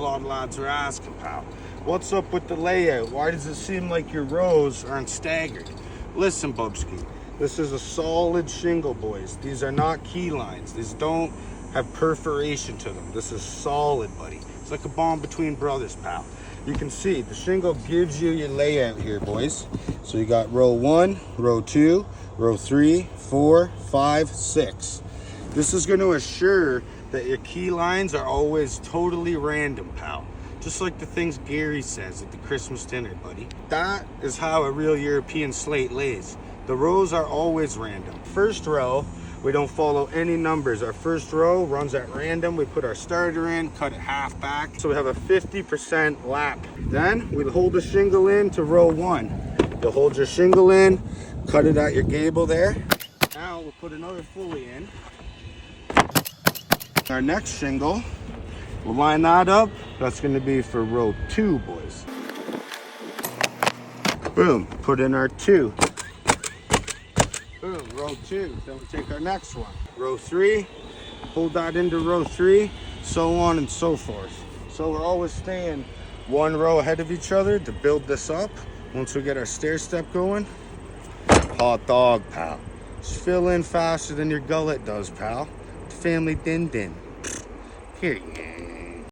lot of lads are asking, pal. What's up with the layout? Why does it seem like your rows aren't staggered? Listen, Bubski, this is a solid shingle, boys. These are not key lines. These don't have perforation to them. This is solid, buddy. It's like a bond between brothers, pal. You can see the shingle gives you your layout here, boys. So you got row 1, row 2, row 3, 4, 5, 6. This is going to assure that your key lines are always totally random, pal. Just like the things Gary says at the Christmas dinner, buddy. That is how a real European slate lays. The rows are always random. First row, we don't follow any numbers. Our first row runs at random. We put our starter in, cut it half back. So we have a 50% lap. Then we hold the shingle in to row 1. You'll hold your shingle in, cut it at your gable there. Now we'll put another fully in. Our next shingle, we'll line that up. That's gonna be for row 2, boys. Boom, put in our 2. Boom, row 2. Then we take our next one. Row 3, hold that into row 3, so on and so forth. So we're always staying one row ahead of each other to build this up. Once we get our stair step going, hot dog, pal. Just fill in faster than your gullet does, pal. Family din din. Here, yeah.